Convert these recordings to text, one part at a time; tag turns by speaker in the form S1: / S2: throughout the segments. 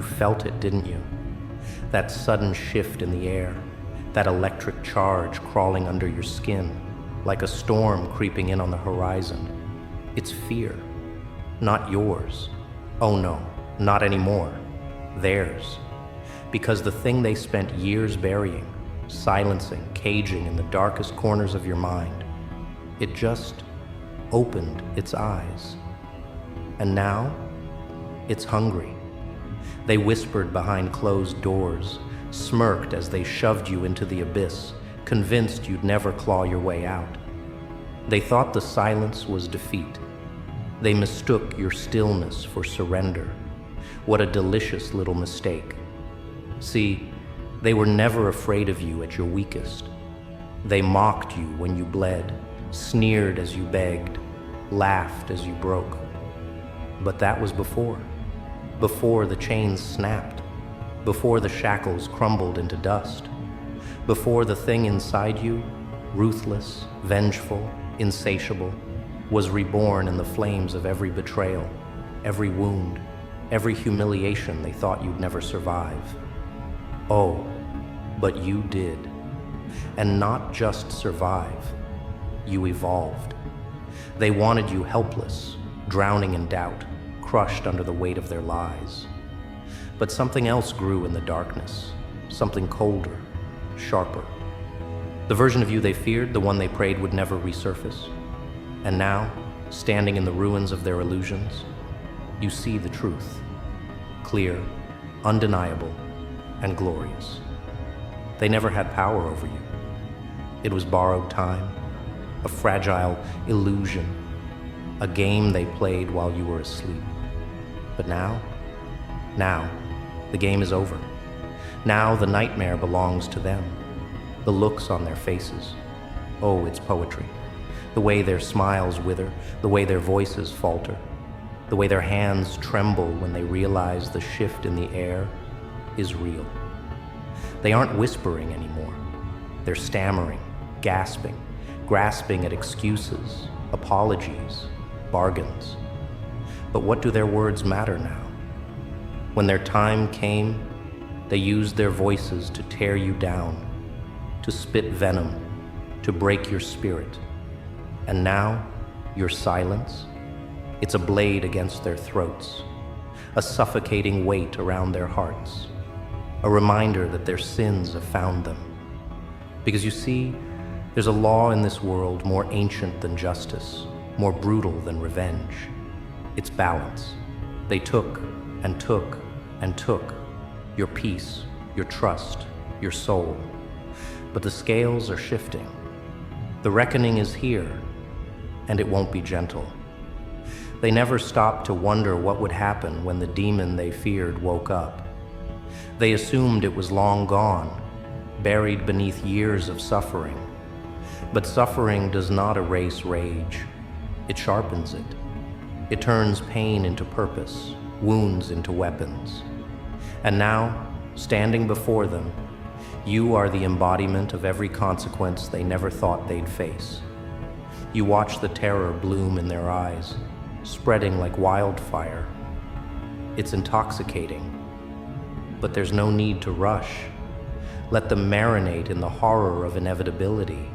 S1: You felt it, didn't you? That sudden shift in the air, that electric charge crawling under your skin, like a storm creeping in on the horizon. It's fear, not yours. Oh no, not anymore. Theirs. Because the thing they spent years burying, silencing, caging in the darkest corners of your mind, it just opened its eyes. And now, it's hungry. They whispered behind closed doors, smirked as they shoved you into the abyss, convinced you'd never claw your way out. They thought the silence was defeat. They mistook your stillness for surrender. What a delicious little mistake. See, they were never afraid of you at your weakest. They mocked you when you bled, sneered as you begged, laughed as you broke. But that was before the chains snapped, before the shackles crumbled into dust, before the thing inside you, ruthless, vengeful, insatiable, was reborn in the flames of every betrayal, every wound, every humiliation they thought you'd never survive. Oh, but you did. And not just survive, you evolved. They wanted you helpless, drowning in doubt, crushed under the weight of their lies. But something else grew in the darkness, something colder, sharper. The version of you they feared, the one they prayed would never resurface. And now, standing in the ruins of their illusions, you see the truth, clear, undeniable, and glorious. They never had power over you. It was borrowed time, a fragile illusion, a game they played while you were asleep. But now, the game is over. Now the nightmare belongs to them. The looks on their faces, oh, it's poetry. The way their smiles wither, the way their voices falter, the way their hands tremble when they realize the shift in the air is real. They aren't whispering anymore. They're stammering, gasping, grasping at excuses, apologies, bargains. But what do their words matter now? When their time came, they used their voices to tear you down, to spit venom, to break your spirit. And now, your silence, it's a blade against their throats, a suffocating weight around their hearts, a reminder that their sins have found them. Because you see, there's a law in this world more ancient than justice, more brutal than revenge. It's balance. They took and took and took your peace, your trust, your soul. But the scales are shifting. The reckoning is here, and it won't be gentle. They never stopped to wonder what would happen when the demon they feared woke up. They assumed it was long gone, buried beneath years of suffering. But suffering does not erase rage. It sharpens it. It turns pain into purpose, wounds into weapons. And now, standing before them, you are the embodiment of every consequence they never thought they'd face. You watch the terror bloom in their eyes, spreading like wildfire. It's intoxicating, but there's no need to rush. Let them marinate in the horror of inevitability.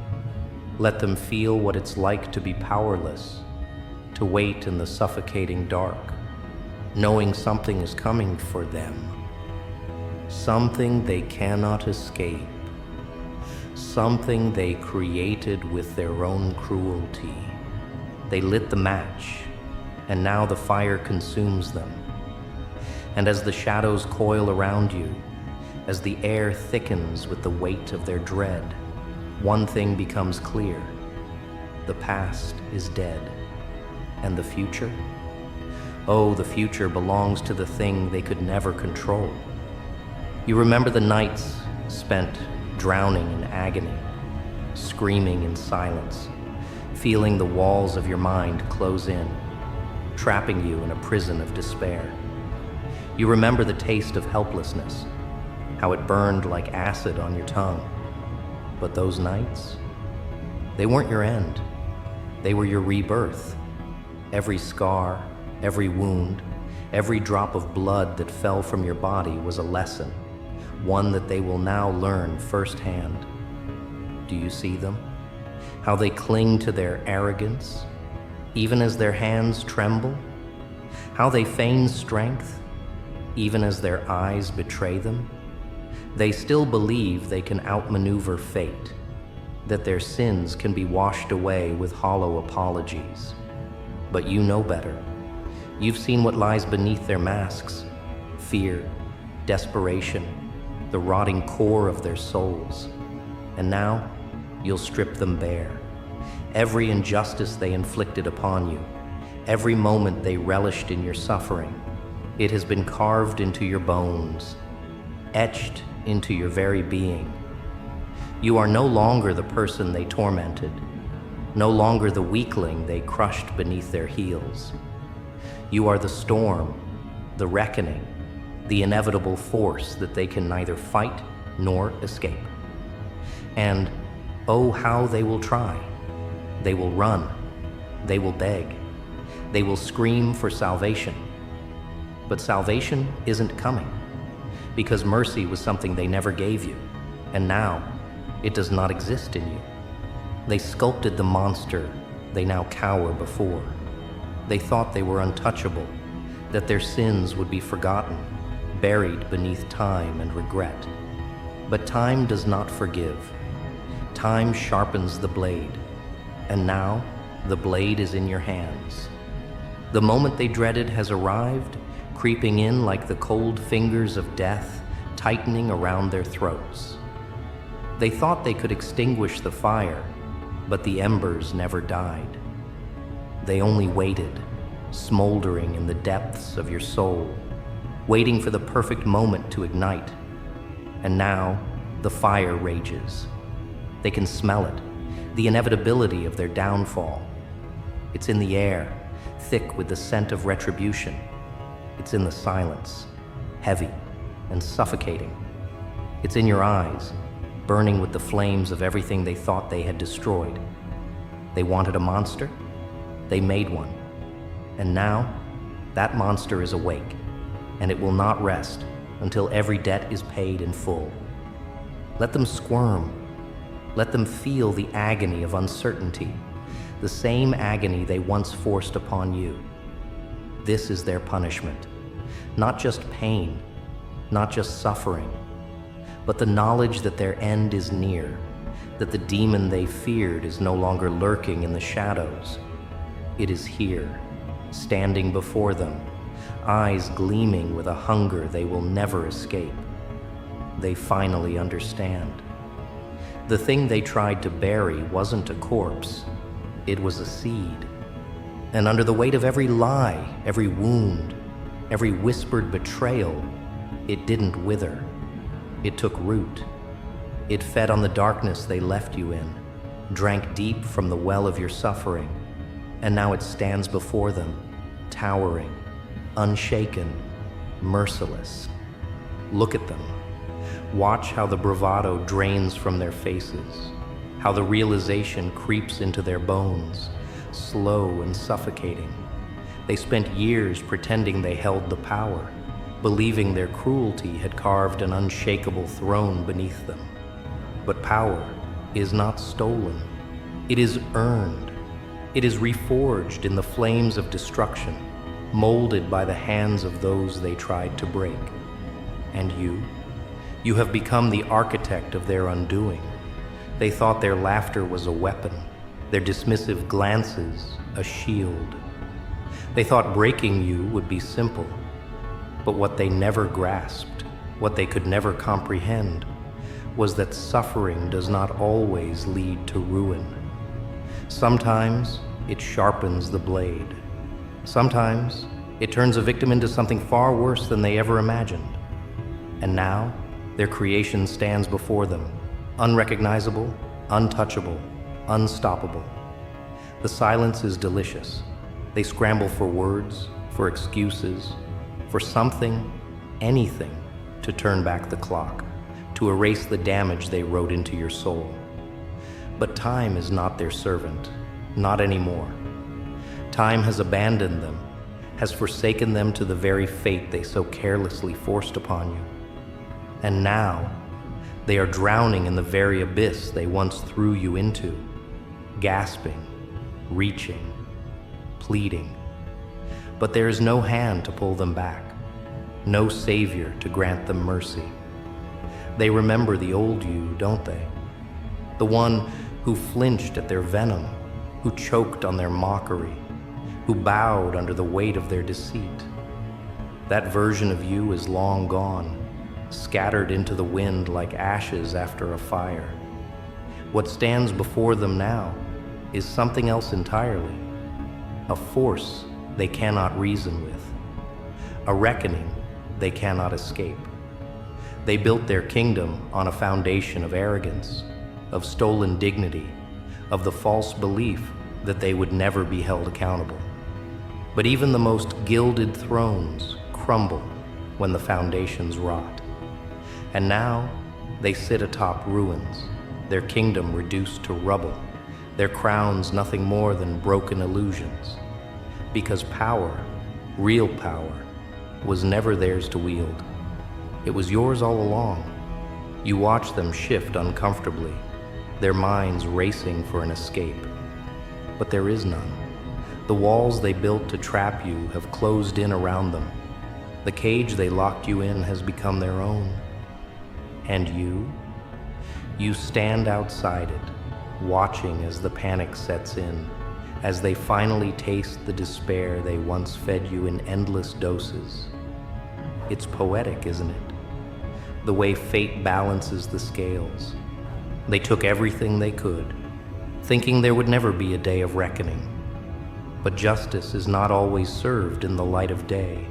S1: Let them feel what it's like to be powerless, to wait in the suffocating dark, knowing something is coming for them. Something they cannot escape. Something they created with their own cruelty. They lit the match, and now the fire consumes them. And as the shadows coil around you, as the air thickens with the weight of their dread, one thing becomes clear. The past is dead. And the future? Oh, the future belongs to the thing they could never control. You remember the nights spent drowning in agony, screaming in silence, feeling the walls of your mind close in, trapping you in a prison of despair. You remember the taste of helplessness, how it burned like acid on your tongue. But those nights, they weren't your end. They were your rebirth. Every scar, every wound, Every drop of blood that fell from your body was a lesson, one that they will now learn firsthand. Do you see them? How they cling to their arrogance, even as their hands tremble? How they feign strength, even as their eyes betray them? They still believe they can outmaneuver fate, that their sins can be washed away with hollow apologies. But you know better. You've seen what lies beneath their masks: fear, desperation, the rotting core of their souls. And now, you'll strip them bare. Every injustice they inflicted upon you, every moment they relished in your suffering, it has been carved into your bones, etched into your very being. You are no longer the person they tormented, no longer the weakling they crushed beneath their heels. You are the storm, the reckoning, the inevitable force that they can neither fight nor escape. And oh, how they will try. They will run, they will beg, they will scream for salvation. But salvation isn't coming, because mercy was something they never gave you, and now it does not exist in you. They sculpted the monster they now cower before. They thought they were untouchable, that their sins would be forgotten, buried beneath time and regret. But time does not forgive. Time sharpens the blade, and now the blade is in your hands. The moment they dreaded has arrived, creeping in like the cold fingers of death, tightening around their throats. They thought they could extinguish the fire, but the embers never died. They only waited, smoldering in the depths of your soul, waiting for the perfect moment to ignite. And now, the fire rages. They can smell it, the inevitability of their downfall. It's in the air, thick with the scent of retribution. It's in the silence, heavy and suffocating. It's in your eyes, burning with the flames of everything they thought they had destroyed. They wanted a monster? They made one. And now, that monster is awake, and it will not rest until every debt is paid in full. Let them squirm. Let them feel the agony of uncertainty, the same agony they once forced upon you. This is their punishment. Not just pain, not just suffering, but the knowledge that their end is near, that the demon they feared is no longer lurking in the shadows. It is here, standing before them, eyes gleaming with a hunger they will never escape. They finally understand. The thing they tried to bury wasn't a corpse, it was a seed. And under the weight of every lie, every wound, every whispered betrayal, it didn't wither. It took root. It fed on the darkness they left you in, drank deep from the well of your suffering, and now it stands before them, towering, unshaken, merciless. Look at them. Watch how the bravado drains from their faces, how the realization creeps into their bones, slow and suffocating. They spent years pretending they held the power, believing their cruelty had carved an unshakable throne beneath them. But power is not stolen. It is earned. It is reforged in the flames of destruction, molded by the hands of those they tried to break. And you have become the architect of their undoing. They thought their laughter was a weapon, their dismissive glances a shield. They thought breaking you would be simple, but what they never grasped, what they could never comprehend, was that suffering does not always lead to ruin. Sometimes it sharpens the blade. Sometimes it turns a victim into something far worse than they ever imagined. And now their creation stands before them, unrecognizable, untouchable, unstoppable. The silence is delicious. They scramble for words, for excuses, for something, anything, to turn back the clock, to erase the damage they wrote into your soul. But time is not their servant, not anymore. Time has abandoned them, has forsaken them to the very fate they so carelessly forced upon you. And now, they are drowning in the very abyss they once threw you into, gasping, reaching, pleading. But there is no hand to pull them back, no savior to grant them mercy. They remember the old you, don't they? The one who flinched at their venom, who choked on their mockery, who bowed under the weight of their deceit. That version of you is long gone, scattered into the wind like ashes after a fire. What stands before them now is something else entirely, a force they cannot reason with, a reckoning they cannot escape. They built their kingdom on a foundation of arrogance, of stolen dignity, of the false belief that they would never be held accountable. But even the most gilded thrones crumble when the foundations rot. And now they sit atop ruins, their kingdom reduced to rubble, their crowns nothing more than broken illusions. Because power, real power, was never theirs to wield. It was yours all along. You watched them shift uncomfortably, their minds racing for an escape. But there is none. The walls they built to trap you have closed in around them. The cage they locked you in has become their own. And you stand outside it, watching as the panic sets in, as they finally taste the despair they once fed you in endless doses. It's poetic, isn't it? The way fate balances the scales. They took everything they could, thinking there would never be a day of reckoning. But justice is not always served in the light of day,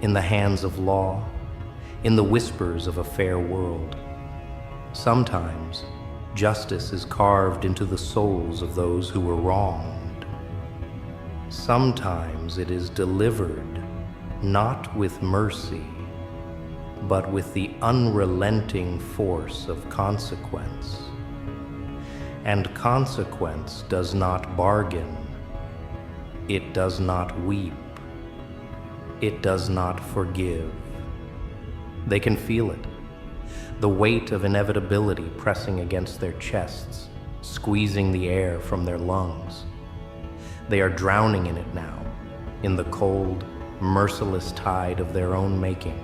S1: in the hands of law, in the whispers of a fair world. Sometimes, justice is carved into the souls of those who were wronged. Sometimes it is delivered, not with mercy, but with the unrelenting force of consequence. And consequence does not bargain. It does not weep. It does not forgive. They can feel it, the weight of inevitability pressing against their chests, squeezing the air from their lungs. They are drowning in it now, in the cold, merciless tide of their own making.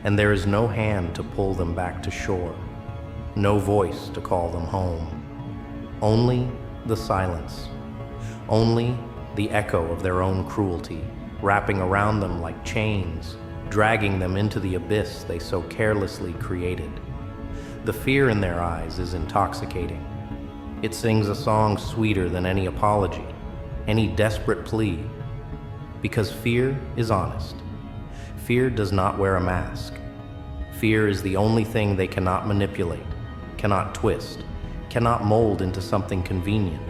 S1: And there is no hand to pull them back to shore, no voice to call them home. Only the silence, only the echo of their own cruelty, wrapping around them like chains, dragging them into the abyss they so carelessly created. The fear in their eyes is intoxicating. It sings a song sweeter than any apology, any desperate plea, because fear is honest. Fear does not wear a mask. Fear is the only thing they cannot manipulate, cannot twist, cannot mold into something convenient.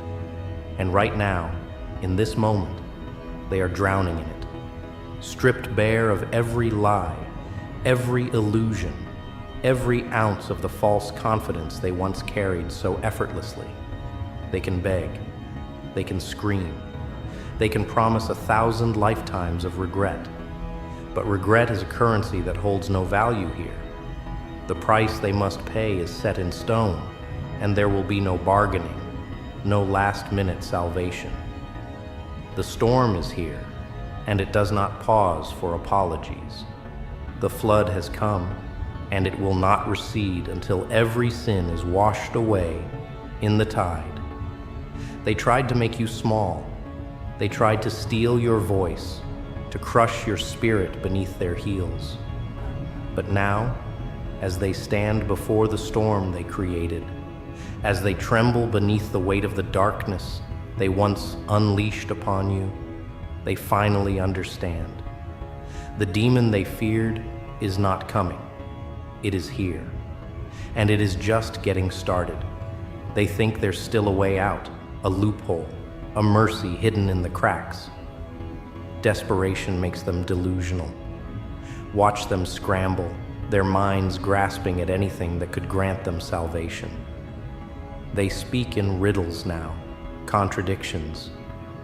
S1: And right now, in this moment, they are drowning in it, stripped bare of every lie, every illusion, every ounce of the false confidence they once carried so effortlessly. They can beg, they can scream, they can promise 1,000 lifetimes of regret. But regret is a currency that holds no value here. The price they must pay is set in stone, and there will be no bargaining, no last-minute salvation. The storm is here, and it does not pause for apologies. The flood has come, and it will not recede until every sin is washed away in the tide. They tried to make you small. They tried to steal your voice, to crush your spirit beneath their heels. But now, as they stand before the storm they created, as they tremble beneath the weight of the darkness they once unleashed upon you, they finally understand. The demon they feared is not coming. It is here. And it is just getting started. They think there's still a way out, a loophole, a mercy hidden in the cracks. Desperation makes them delusional. Watch them scramble, their minds grasping at anything that could grant them salvation. They speak in riddles now, contradictions,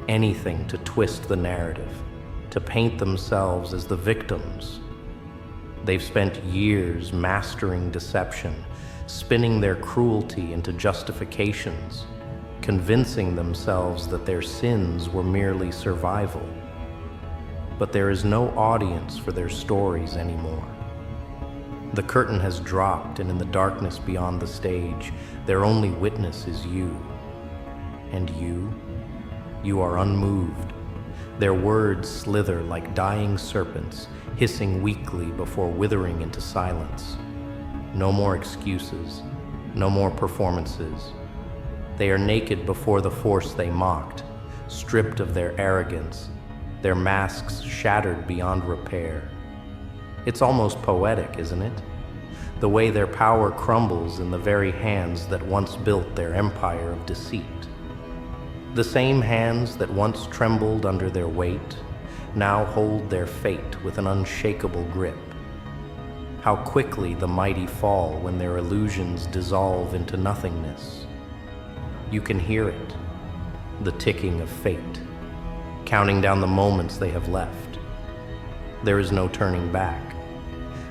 S1: anything to twist the narrative. to paint themselves as the victims. They've spent years mastering deception, spinning their cruelty into justifications, convincing themselves that their sins were merely survival. But there is no audience for their stories anymore. The curtain has dropped, and in the darkness beyond the stage, their only witness is you. And you are unmoved. Their words slither like dying serpents, hissing weakly before withering into silence. No more excuses, no more performances. They are naked before the force they mocked, stripped of their arrogance, their masks shattered beyond repair. It's almost poetic, isn't it? The way their power crumbles in the very hands that once built their empire of deceit. The same hands that once trembled under their weight now hold their fate with an unshakable grip. How quickly the mighty fall when their illusions dissolve into nothingness. You can hear it, the ticking of fate, counting down the moments they have left. There is no turning back.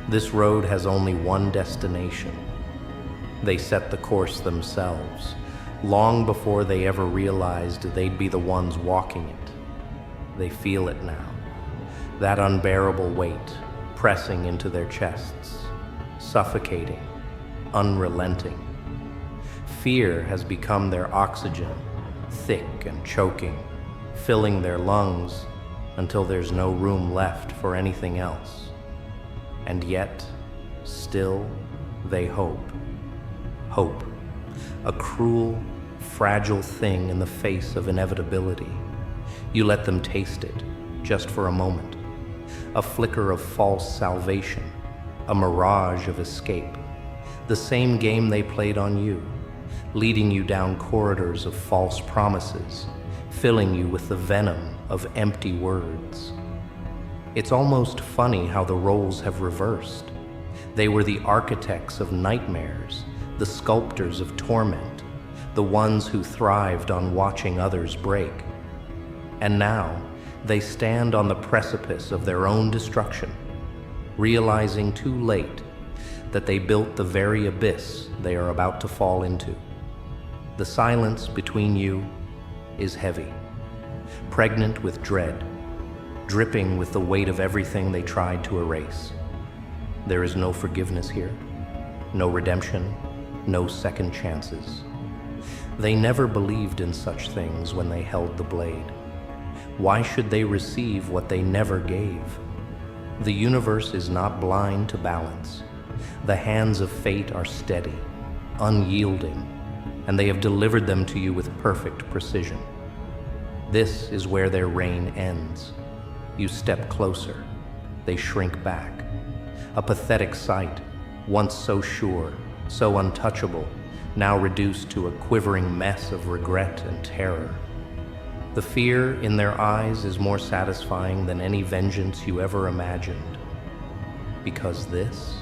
S1: This road has only one destination. They set the course themselves, long before they ever realized they'd be the ones walking it. They feel it now, that unbearable weight pressing into their chests, suffocating, unrelenting. Fear has become their oxygen, thick and choking, filling their lungs until there's no room left for anything else. And yet, still, they hope. Hope, a cruel, fragile thing in the face of inevitability. You let them taste it, just for a moment. A flicker of false salvation, a mirage of escape. The same game they played on you, leading you down corridors of false promises, filling you with the venom of empty words. It's almost funny how the roles have reversed. They were the architects of nightmares, the sculptors of torment, the ones who thrived on watching others break. And now, they stand on the precipice of their own destruction, realizing too late that they built the very abyss they are about to fall into. The silence between you is heavy, pregnant with dread, dripping with the weight of everything they tried to erase. There is no forgiveness here, no redemption, no second chances. They never believed in such things when they held the blade. Why should they receive what they never gave? The universe is not blind to balance. The hands of fate are steady, unyielding, and they have delivered them to you with perfect precision. This is where their reign ends. You step closer, they shrink back. A pathetic sight, once so sure, so untouchable, now reduced to a quivering mess of regret and terror. The fear in their eyes is more satisfying than any vengeance you ever imagined. Because this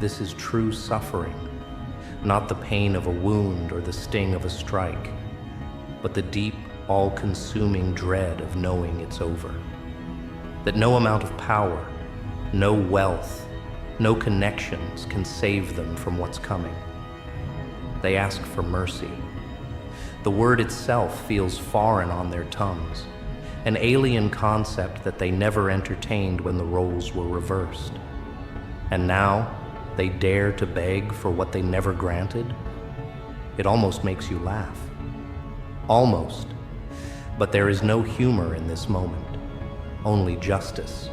S1: is true suffering, not the pain of a wound or the sting of a strike, but the deep, all-consuming dread of knowing it's over. That no amount of power, no wealth, no connections can save them from what's coming. They ask for mercy. The word itself feels foreign on their tongues, an alien concept that they never entertained when the roles were reversed. And now, they dare to beg for what they never granted? It almost makes you laugh. Almost. But there is no humor in this moment, only justice.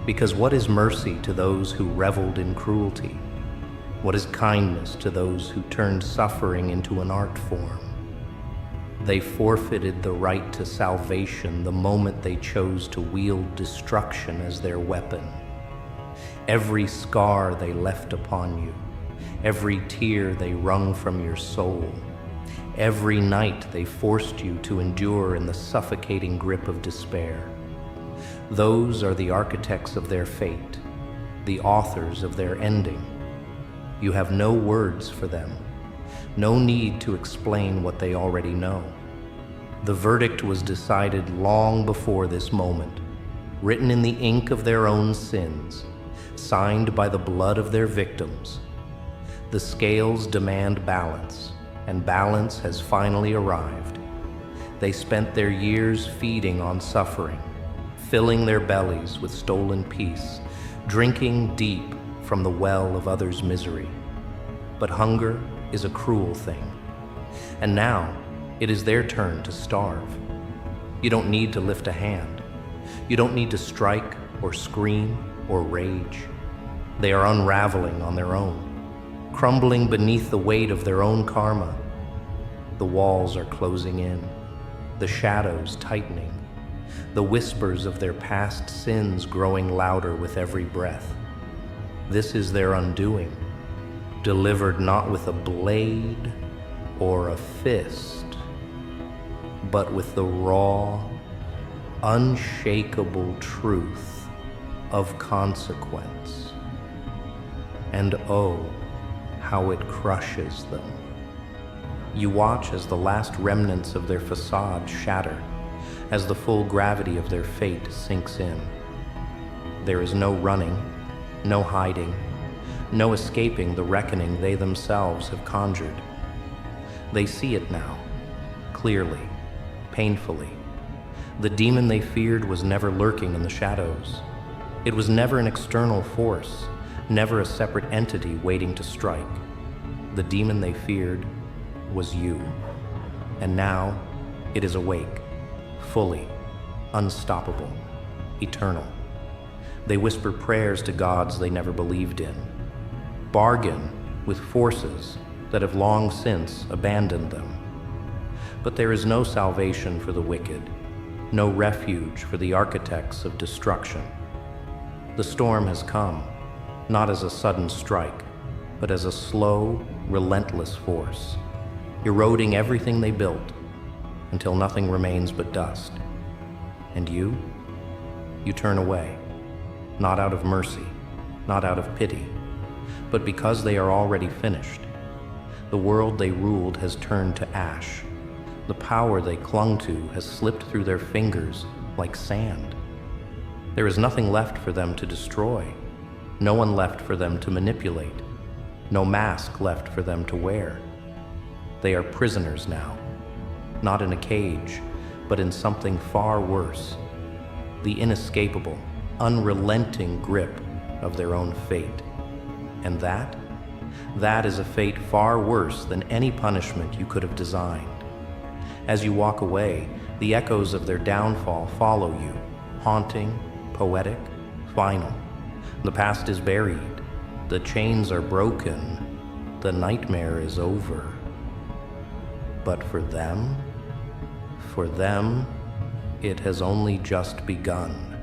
S1: Because what is mercy to those who reveled in cruelty? What is kindness to those who turned suffering into an art form? They forfeited the right to salvation the moment they chose to wield destruction as their weapon. Every scar they left upon you, every tear they wrung from your soul, every night they forced you to endure in the suffocating grip of despair. Those are the architects of their fate, the authors of their ending. You have no words for them, no need to explain what they already know. The verdict was decided long before this moment, written in the ink of their own sins, signed by the blood of their victims. The scales demand balance, and balance has finally arrived. They spent their years feeding on suffering, filling their bellies with stolen peace, drinking deep from the well of others' misery. But hunger is a cruel thing, and now it is their turn to starve. You don't need to lift a hand. You don't need to strike or scream or rage. They are unraveling on their own, crumbling beneath the weight of their own karma. The walls are closing in, the shadows tightening, the whispers of their past sins growing louder with every breath. This is their undoing, delivered not with a blade or a fist, but with the raw, unshakable truth of consequence. And oh, how it crushes them. You watch as the last remnants of their facade shatter, as the full gravity of their fate sinks in. There is no running, no hiding, no escaping the reckoning they themselves have conjured. They see it now, clearly, painfully. The demon they feared was never lurking in the shadows. It was never an external force, never a separate entity waiting to strike. The demon they feared was you. And now it is awake, fully, unstoppable, eternal. They whisper prayers to gods they never believed in, bargain with forces that have long since abandoned them. But there is no salvation for the wicked, no refuge for the architects of destruction. The storm has come, not as a sudden strike, but as a slow, relentless force, eroding everything they built until nothing remains but dust. And you turn away, not out of mercy, not out of pity, but because they are already finished. The world they ruled has turned to ash. The power they clung to has slipped through their fingers like sand. There is nothing left for them to destroy, no one left for them to manipulate, no mask left for them to wear. They are prisoners now, not in a cage, but in something far worse, the inescapable, unrelenting grip of their own fate. And that is a fate far worse than any punishment you could have designed. As you walk away, the echoes of their downfall follow you, haunting, poetic, final. The past is buried, the chains are broken, the nightmare is over. But for them, it has only just begun.